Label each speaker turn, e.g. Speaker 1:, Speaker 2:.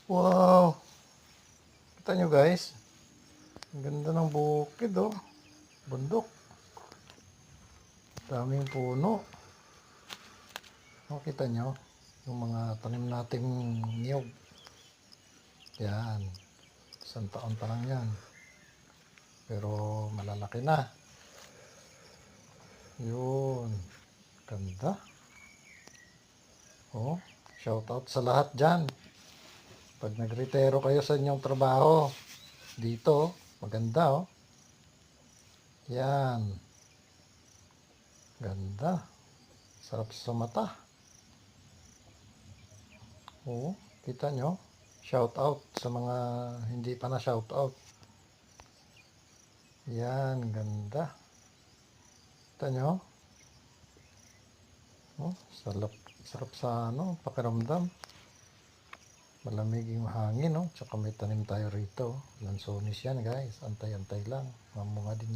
Speaker 1: Wow! Kita nyo guys. Ang ganda ng bukid oh. Bundok. Daming puno. Oh, kita nyo. Yung mga tanim nating niyog. Yan. Isang taon pa lang yan. Pero malalaki na. Yun. Ganda. Oh, shout out sa lahat dyan. Pag nagretiro kayo sa inyong trabaho, dito, maganda oh. Yan. Ganda. Sarap sa mata. Oh, kita nyo? Shout out sa mga hindi pa na shout out. Yan, ganda. Kita nyo? Oh, sarap sa ano, pakiramdam. Malamig yung hangin, no? Tsaka may tanim tayo rito. Lansones yan, guys. Antay-antay lang. Mamunga din yan.